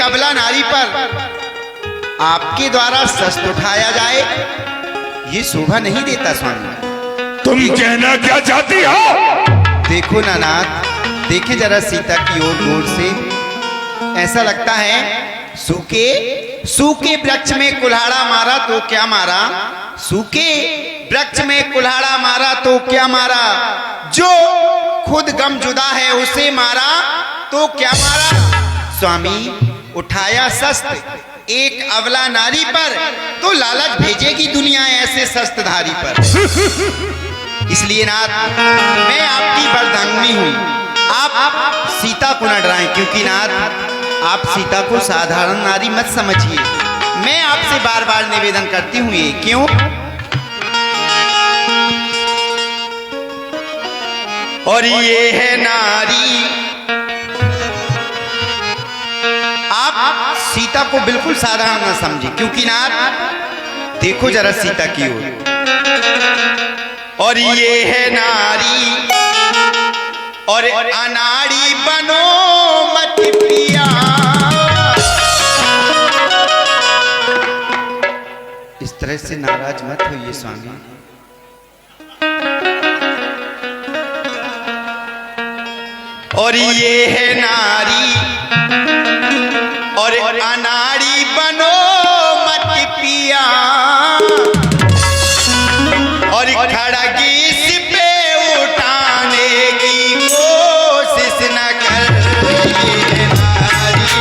अबला नारी पर आपके द्वारा शस्त्र उठाया जाए, ये शोभा नहीं देता स्वामी। तुम कहना क्या चाहती हो? देखो ना नाथ, देखे जरा सीता की ओर गौर से। ऐसा लगता है सूखे वृक्ष में कुल्हाड़ा मारा तो क्या मारा, सूखे वृक्ष में कुल्हाड़ा मारा तो क्या मारा, जो खुद गम जुदा है उसे मारा तो क्या मारा। स्वामी, उठाया शस्त्र एक अबला नारी पर तो लालच भेजेगी दुनिया ऐसे शस्त्रधारी पर। इसलिए नाथ, मैं आपकी बरदांगनी हूं, आप सीता को न डराएं, क्योंकि नाथ आप सीता को साधारण नारी मत समझिए। मैं आपसे बार बार निवेदन करती हूँ, ये क्यों? और ये है नारी, आप सीता को बिल्कुल साधारण न समझे, क्योंकि नाथ देखो जरा सीता की ओर। और ये है नारी, और अनाड़ी बनो मत पिया। इस तरह से नाराज मत होइए स्वामी। और ये है नारी, और अनाड़ी बनो मत पिया। और खड़गी इस पे उठाने की कोशिश न कर, ये नारी।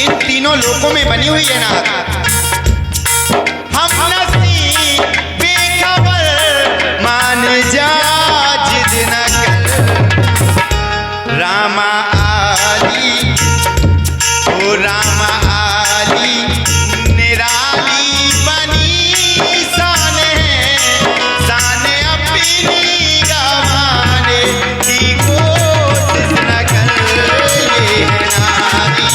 इन तीनों लोकों में बनी हुई है ना। हम नसीब बेखबर मान जा जिद न कर। रामा आली ओ रामा आली निराली बनी शान है, शान अपनी गवाने की कोशिश न कर। ये नारी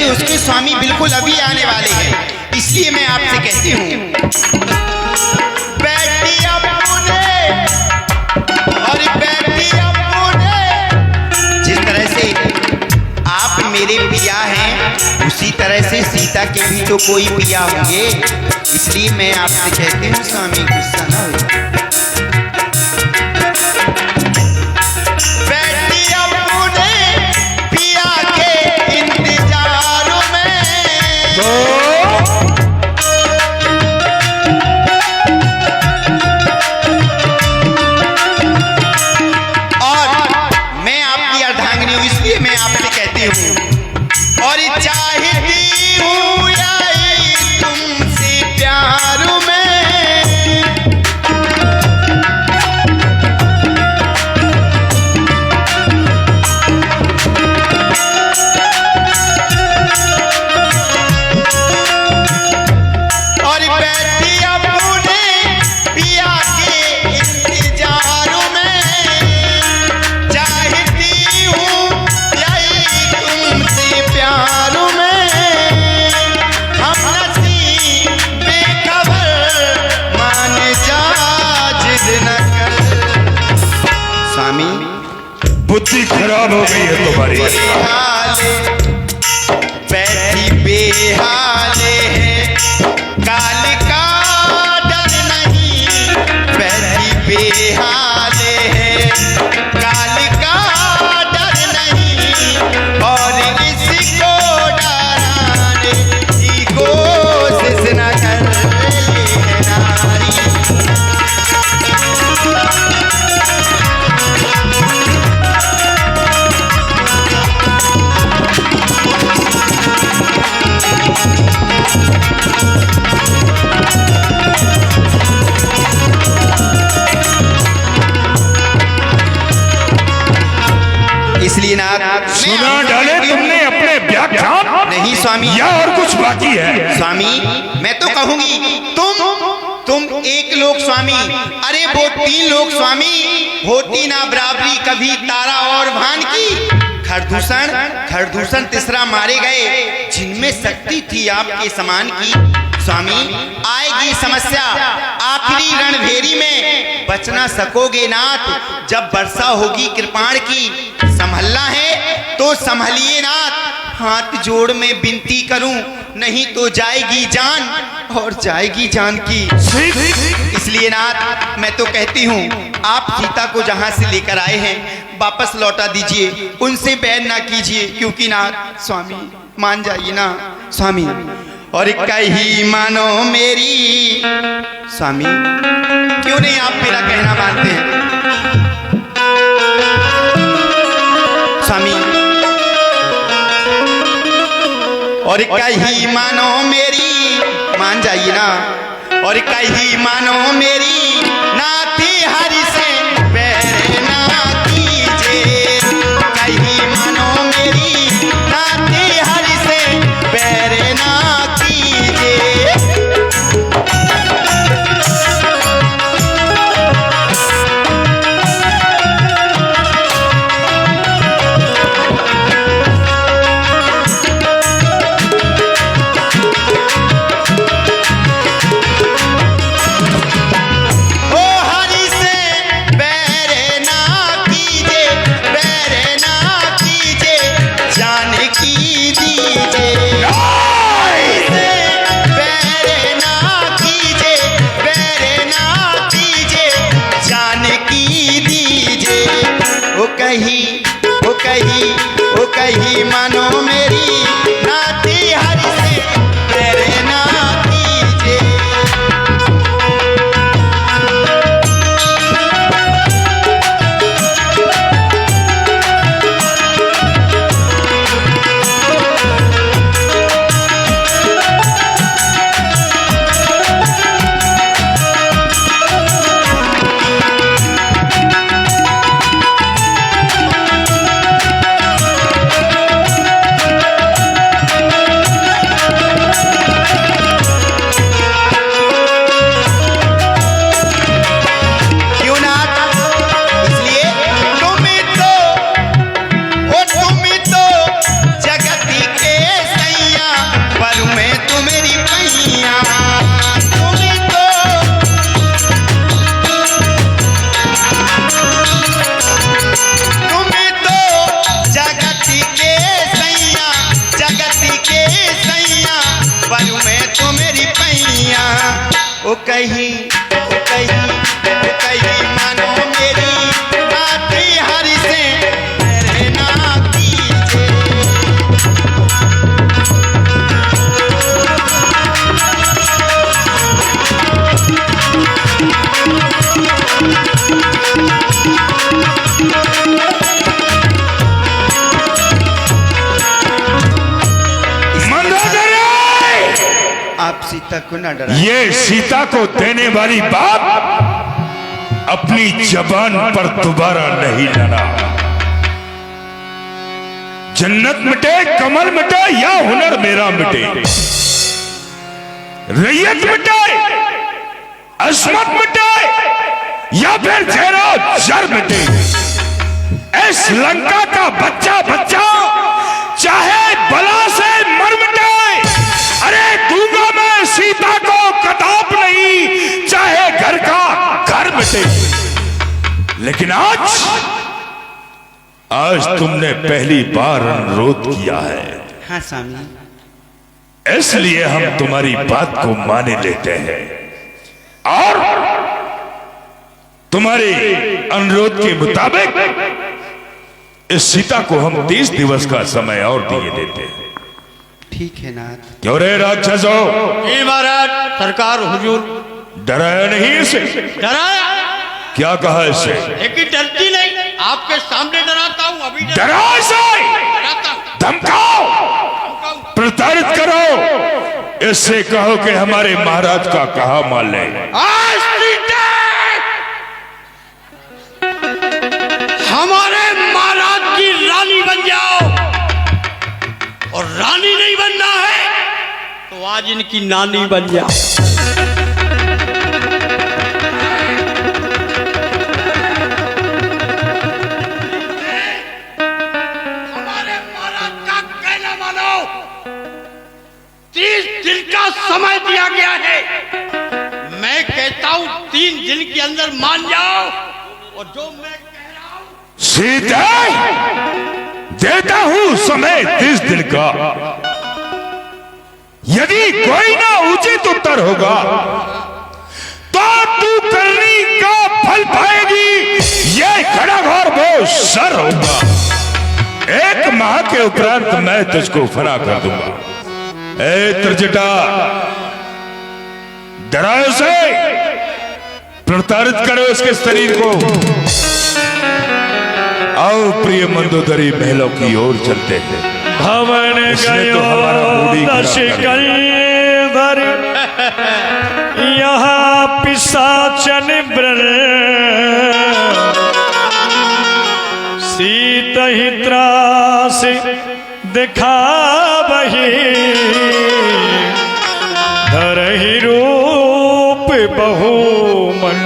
उसके स्वामी बिल्कुल अभी आने वाले हैं। इसलिए मैं आपसे कहती हूँ, बैठी अपने और बैठी अपने। जिस तरह से आप मेरे पिया हैं, उसी तरह से सीता के भी तो कोई पिया होंगे। इसलिए मैं आपसे कहती हूँ स्वामी गुस्सा ना हो। बुद्धि खराब हो गई है तुम्हारी। बेहाले बैठी बेहाले है, काल का डर नहीं, बैठी बेहाले है, काल का डर नहीं, और इसको डराने की कोशिश न कर ले नारी। इसलिए ना सुना डाले तुमने अपने व्याख्यान? नहीं स्वामी, या और कुछ बाकी है? स्वामी मैं तो कहूंगी तुम एक लोग स्वामी, अरे वो 3 लोग स्वामी, होती ना बराबरी कभी तारा और भान की। खरदूषण तीसरा मारे गए, जिनमें शक्ति थी आपके समान की। स्वामी आएगी समस्या आखिरी रणभेरी में, बचना सकोगे नाथ जब वर्षा होगी कृपाण की। संभलना है तो संभलिए नाथ, हाथ जोड़ में विनती करूं, नहीं तो जाएगी जान और जाएगी जान की। इसलिए नाथ मैं तो कहती हूँ, आप सीता को जहाँ से लेकर आए हैं वापस लौटा दीजिए, उनसे बैर ना कीजिए, क्योंकि नाथ स्वामी मान जाइए ना स्वामी, और कहीं मानो मेरी। स्वामी क्यों नहीं आप मेरा कहना मानते हैं स्वामी, और कहीं मानो मेरी, मान जाइए ना, और कहीं मानो मेरी, नाती हरि से बैर ना कीजिए, कहीं मानो मेरी, नाती हरि से बैर ना कीजिए। ओ कहीं मानो मेरी, नाती हरि से बैर ना कीजिए। ओ कहीं मानो मेरी, नाती हरि से बैर ना कीजिए। आप सीता को न डराएं। ये सीता को देने वाली बात अपनी जबान पर दोबारा नहीं लाना। जन्नत मिटे, कमल मिटे, या हुनर मेरा मिटे, रैयत मिटे, अस्मत मिटे, या फिर जहरा जर मिटे, इस लंका का बच्चा बच्चा चाहे बला से मर मिटे, अरे दूंगा मैं सीता को कदाप नहीं, चाहे घर का घर मिटे। लेकिन आज आज तुमने पहली बार अनुरोध किया है, हाँ स्वामी। इसलिए हम तुम्हारी बात को माने लेते हैं और तुम्हारे अनुरोध के मुताबिक इस सीता को हम 30 दिवस का समय और दिए देते हैं। ठीक है नाथ। क्यों रे राक्षसों? जी महाराज, सरकार हुजूर। डराया नहीं इसे? डराया, क्या कहा इसे? लेकिन डरती नहीं, आपके सामने डराता हूँ। अभी डरा इसे, डराता हूँ। धमकाओ, प्रताड़ित करो, इससे कहो कि हमारे महाराज का कहा मान ले। आज सीता हमारे महाराज की रानी बन जाओ, और रानी नहीं बनना है तो आज इनकी नानी बन जाओ। हमारे महाराज का कहना मानो। 30 दिन का समय दिया गया है। मैं कहता हूं 3 दिन के अंदर मान जाओ, और जो मैं कह रहा हूं सीता, देता हूं समय 30 दिन का। यदि कोई ना उचित उत्तर होगा तो तू करनी का फल पाएगी। यह खड़ा घोर वो सर होगा। 1 माह के उपरांत मैं तुझको फना कर दूंगा। ए त्रिजटा, डराए से प्रताड़ित करो इसके शरीर को। आओ प्रिय मंदोदरी महलों की ओर चलते हैं। भवन इसने तो हमारा मूड ही खराब कर दिया। यहाँ पिशाचन व्रण सीत ही त्रास दिखा बही धरहि रूप बहु मन।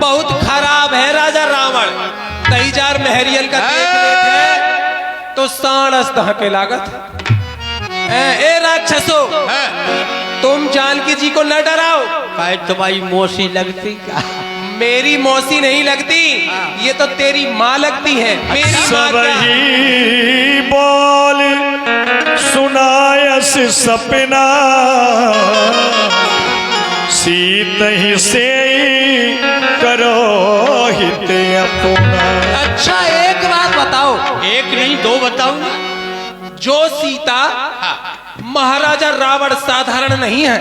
बहुत खराब है राजा रावण। कई जार महरियल का देख लेते तो साणस दहके लागत। ए राक्षसो, तुम जानकी जी को न डराओ। तुम्हारी मौसी लगती क्या? मेरी मौसी नहीं लगती, ये तो तेरी माँ लगती है। मेरी माँ क्या? सबही बोल सुनायस सपना सीत ही से करो हित अपना। अच्छा एक बात बताओ। एक नहीं 2 बताऊंगा। जो सीता महाराजा रावण साधारण नहीं है,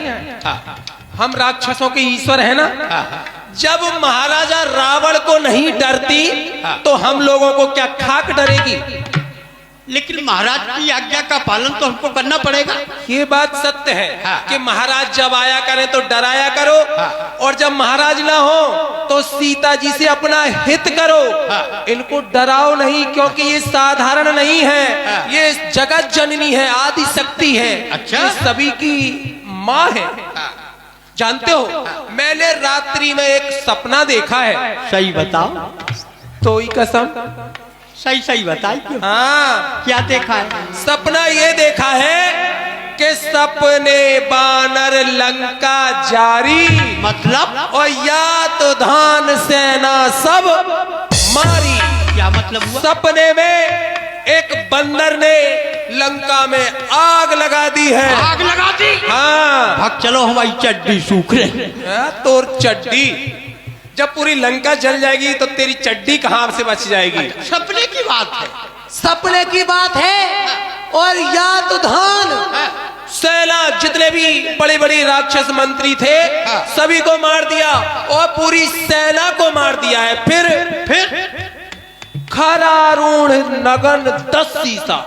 हम राक्षसों के ईश्वर है ना। जब महाराजा रावण को नहीं डरती तो हम लोगों को क्या खाक डरेगी? लेकिन महाराज की आज्ञा का पालन तो हमको करना पड़ेगा। ये बात सत्य है कि महाराज जब आया करें तो डराया करो, और जब महाराज ना हो तो सीता जी से अपना हित करो। इनको डराओ नहीं, क्योंकि ये साधारण नहीं है। ये जगत जननी है, आदि शक्ति है। अच्छा? ये सभी की माँ है। जानते हो, मैंने रात्रि में एक सपना देखा है। सही बताओ, तो ही कसम। सही बताई। हाँ, क्या देखा है? सपना ये देखा है कि सपने बानर लंका जारी, मतलब? और या तो धान सेना सब मारी। क्या मतलब हुआ? सपने में एक बंदर ने लंका में आग लगा दी है। आग लगा दी? हाँ। भाग चलो, हमारी चड्डी सूख रही। तोर चड्डी जब पूरी लंका जल जाएगी तो तेरी चड्डी कहां से बच जाएगी? सपने की बात है। सपने की बात है। और या तो धान सेना, जितने भी बड़े बड़े राक्षस मंत्री थे सभी को मार दिया, और पूरी सेना को मार दिया है। फिर खरारूढ़ नगन 10 सीसा।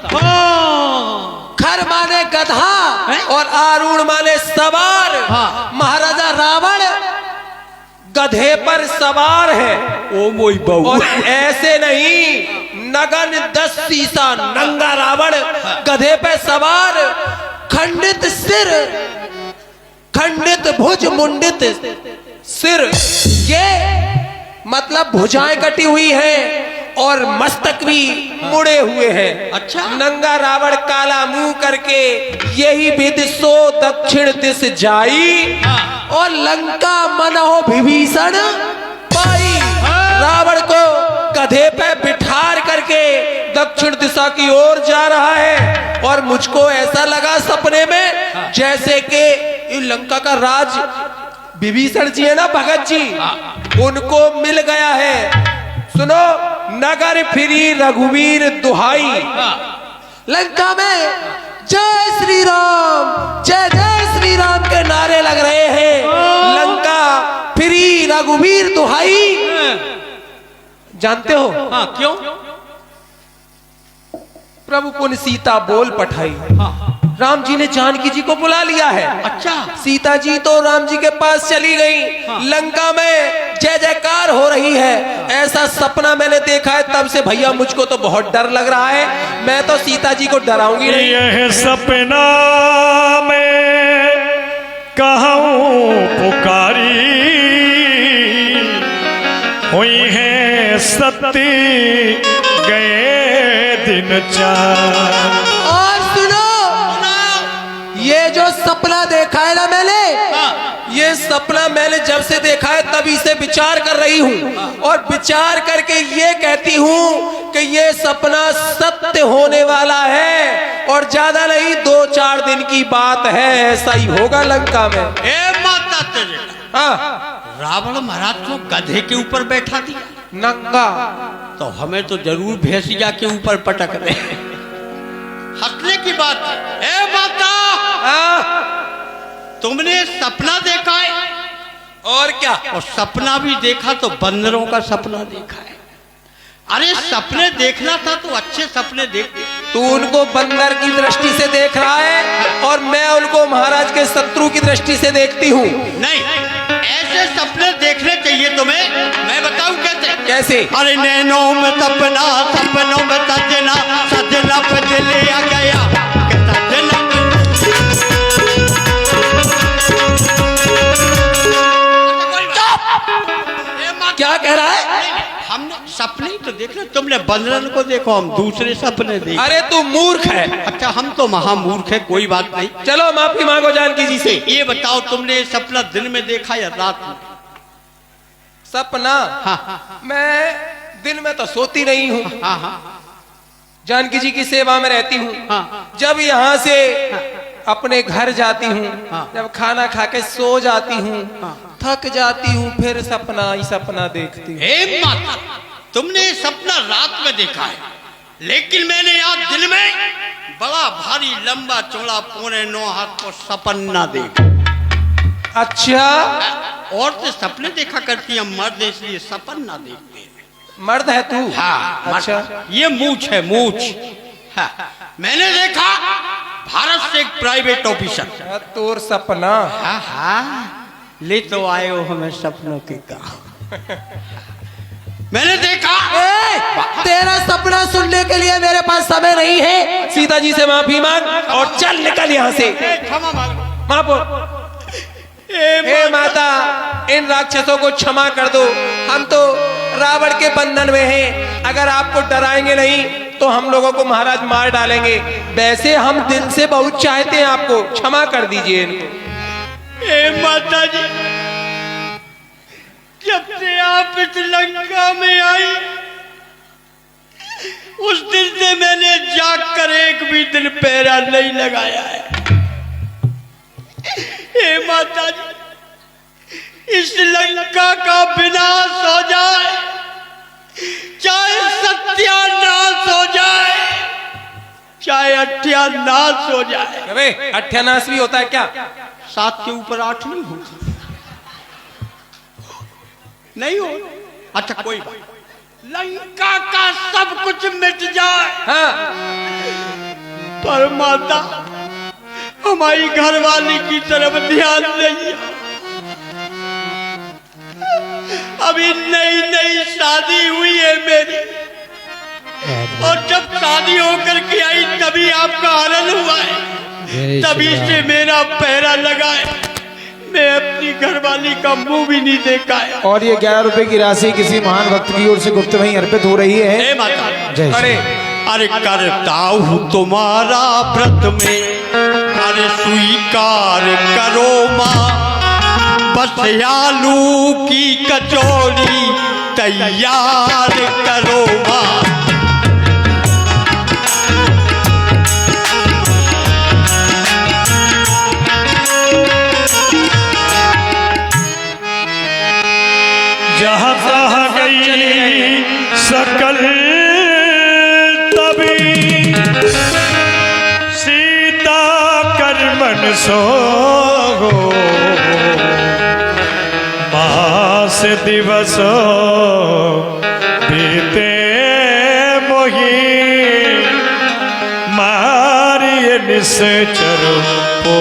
खर माने गधा और आरूढ़ माने सवार। महाराजा रावण गधे पर सवार है। ओ मोई बहू। और ऐसे नहीं, नगन 10 सीसा नंगा रावण गधे पे सवार, खंडित सिर, खंडित भुज, मुंडित सिर। ये मतलब भुजाएं कटी हुई हैं और मस्तक भी मुड़े हुए हैं। अच्छा? नंगा रावण काला मुंह करके यही विद सो दक्षिण दिस जाई, और लंका मनहो विभीषण पाई। रावण को गधे पे बिठार करके दक्षिण दिशा की ओर जा रहा है और मुझको ऐसा लगा सपने में जैसे कि लंका का राज विभीषण जी है ना, भगत जी, उनको मिल गया है। सुनो, नगर फिरी रघुवीर दुहाई, लंका में जय श्री राम, जय जय श्री राम के नारे लग रहे हैं। लंका फिरी रघुवीर दुहाई, जानते हो? हाँ, क्यों? प्रभु पुन सीता बोल पठाई। राम जी ने जानकी जी को बुला लिया है। अच्छा। सीता जी तो राम जी के पास चली गई। लंका में जय जयकार हो रही है। ऐसा सपना मैंने देखा है, तब से भैया मुझको तो बहुत डर लग रहा है। मैं तो सीता जी को डराऊंगी नहीं। यह सपना में कहूँ पुकारी, हुई है सती गए दिन चार। और सुनो, ये जो सपना देखा है ना मैंने, ये सपना मैंने जब से देखा है तभी से विचार कर रही हूँ और विचार करके ये कहती हूँ कि ये सपना सत्य होने वाला है और ज्यादा नहीं, 2-4 दिन की बात है। ऐसा ही होगा लंका में। ए माता तेरे, हाँ, रावण महाराज को गधे के ऊपर बैठा दिया, नंगा। तो हमें तो जरूर भैंसिया के ऊपर पटक दे। हंसने की बात है। ए माता, तुमने सपना देखा है? और क्या? और सपना भी देखा तो बंदरों का सपना देखा है। अरे सपने देखना था तो अच्छे सपने देखते। तू उनको बंदर की दृष्टि से देख रहा है और मैं उनको महाराज के शत्रु की दृष्टि से देखती हूँ। नहीं, ऐसे सपने देखने चाहिए तुम्हें। मैं बताऊं कैसे? कैसे? अरे नैनों में सपना, सपनों में सजना, सजना पे दिल आ गया कि सजना पे। क्या कह रहा है? हमने सपने ही तो देख रहे, तुमने बंदरन को देखो, हम दूसरे सपने देख। अरे तू मूर्ख है। अच्छा, हम तो महामूर्ख है, कोई बात नहीं। चलो माफी मांगो जानकी जी से। ये बताओ, तुमने ये सपना दिन में देखा या रात में? सपना? हाँ। मैं दिन में तो सोती नहीं हूँ। हाँ हाँ जानकी जी की सेवा में रहती हूँ। हाँ। जब यहाँ से अपने घर जाती हूँ, हाँ। जब खाना खा के सो जाती हूँ, थक जाती हूँ, फिर सपना ही सपना देखती हूँ। हे माता, तुमने ये सपना रात में देखा है, लेकिन मैंने आज दिन में बड़ा भारी लंबा चौड़ा 9.25 हाथ को सपना देखा। अच्छा, औरतें सपने देखा करती हैं, मर्द इसलिए सपना देखते हैं। मर्द है तू? हाँ। अच्छा, ये मूछ है, मूछ। हाँ। मैंने देखा भारत से एक प्राइवेट ऑफिसर। तोर सपना। हाँ हाँ, ले तो आए हो हमें सपनों की कहा। मैंने देखा। तेरा सपना सुनने के लिए मेरे पास समय नहीं है। सीता जी से माफी मांग और चल निकल यहाँ से। क्षमा मांगो। माँ हे माता, इन राक्षसों को क्षमा कर दो। हम तो रावण के बंधन में हैं। अगर आपको डराएंगे नहीं तो हम लोगों को महाराज मार डालेंगे। वैसे हम दिल से बहुत चाहते हैं आपको, क्षमा कर दीजिए इनको। हे माता जी, जब से आप इस लंका में आई, उस दिन से मैंने जाग कर एक भी दिन पैरा नहीं लगाया है। हे माता जी, इस लंका का विनाश हो जाए, चाहे सत्यानाश हो जाए, चाहे अत्यानाश हो जाए। अबे अत्यानाश भी होता है क्या? 7 के ऊपर 8 नहीं होता। नहीं हो? अच्छा कोई बात, लंका का सब कुछ मिट जाए। हाँ। पर माता, हमारी घरवाली की तरफ ध्यान नहीं। अभी नई नई शादी हुई है मेरी, और जब शादी होकर के आई तभी आपका हरण हुआ है, तभी से मेरा पहरा लगा है। मैं अपनी घरवाली का मुंह भी नहीं देखा है। और ये 11 रुपए की राशि किसी महान भक्त की ओर से गुप्त वहीं अर्पित हो रही है। हे माता, जय श्री अरे करता हूँ तुम्हारा व्रत में, अरे स्वीकार करो माँ। बस आलू की कचौड़ी तैयार करो माँ। जहाँ तहाँ गई सकल तभी सीता कर मन सो मास दिवस बीते मोही मारिय निश्चर पो।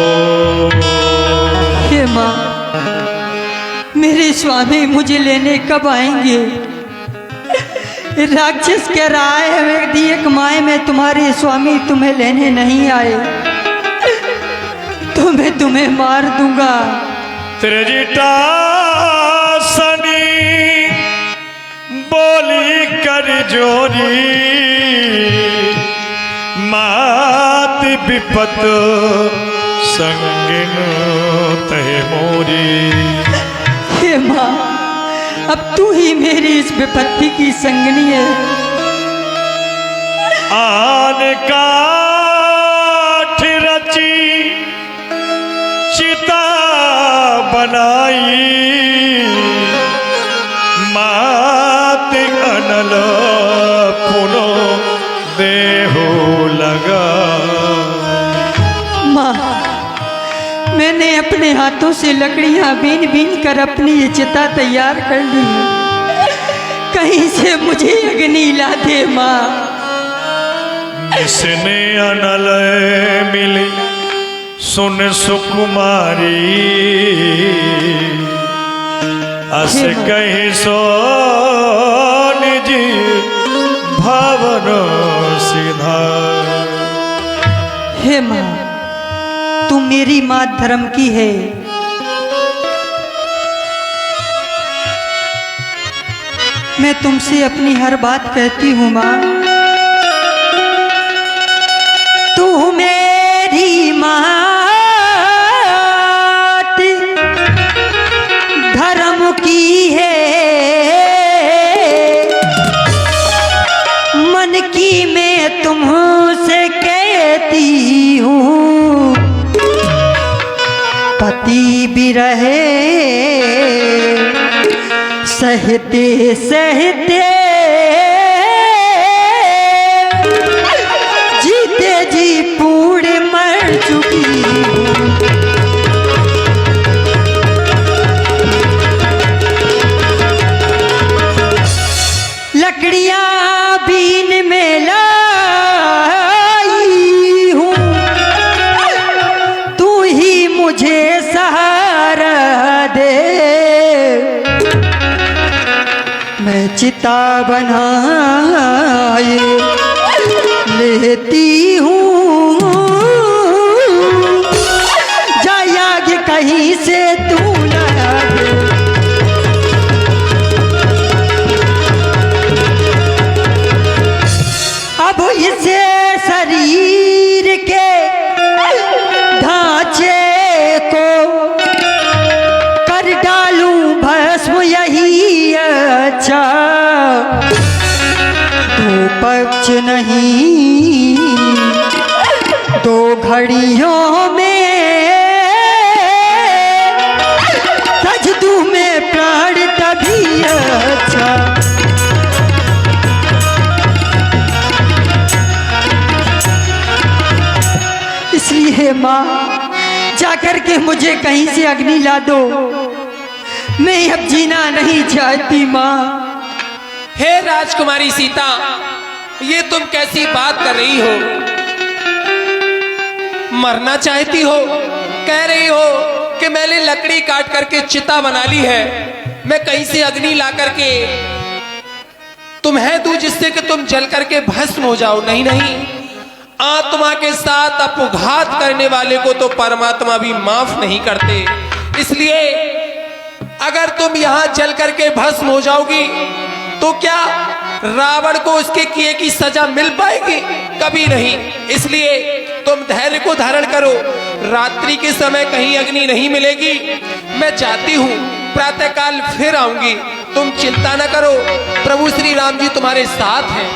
हे माँ, मेरे स्वामी मुझे लेने कब आएंगे? राक्षस कह रहा है दिए कमाए में तुम्हारे स्वामी तुम्हें लेने नहीं आए तो मैं तुम्हें मार दूंगा। त्रिजटा सनी बोली कर जोरी मात विपत संगिन तह मोरी। हे माँ, अब तू ही मेरी इस विपत्ति की संगनी है। आन काठ रची चिता बनाई मात अनल पुनो देहो लगा। माँ, मैंने अपने हाथों से लकड़ियां बीन बीन कर अपनी ये चिता तैयार कर ली। कहीं से मुझे अग्नि ला दे माँ। इसने अनल मिली सुन सुकुमारी अस कहीं सो निजी भवन सीधा। हे माँ, तू मेरी माँ धर्म की है। मैं तुमसे अपनी हर बात कहती हूँ माँ। तू मेरी माँ धर्म की है, मन की मैं तुमसे कहती हूँ। पति भी रहे सहते सहते जीते जी पूरे मर चुकी हूँ। लकड़ियाँ बीन में लाई हूँ, तू ही मुझे सहारा दे। मैं चिता बनाए लेती हूँ, जाएगी कहीं से तू ना दे। अब इसे शरीर के ढांचे को कर डालूं भस्म यही अच्छा। दो पक्ष नहीं दो घड़ियों में सज दूं मैं प्राण तभी अच्छा। इसलिए माँ, जाकर के मुझे कहीं से अग्नि ला दो। मैं अब जीना नहीं चाहती माँ। हे राजकुमारी सीता, ये तुम कैसी बात कर रही हो? मरना चाहती हो? कह रही हो कि मैंने लकड़ी काट करके चिता बना ली है, मैं कहीं से अग्नि ला करके तुम्हें दूं जिससे कि तुम जल करके भस्म हो जाओ। नहीं नहीं, आत्मा के साथ अपघात करने वाले को तो परमात्मा भी माफ नहीं करते। इसलिए अगर तुम यहां जल करके भस्म हो जाओगी तो क्या रावण को उसके किए की सजा मिल पाएगी? कभी नहीं। इसलिए तुम धैर्य को धारण करो, रात्रि के समय कहीं अग्नि नहीं मिलेगी। मैं जाती हूँ, प्रातःकाल फिर आऊंगी। तुम चिंता न करो, प्रभु श्री राम जी तुम्हारे साथ हैं।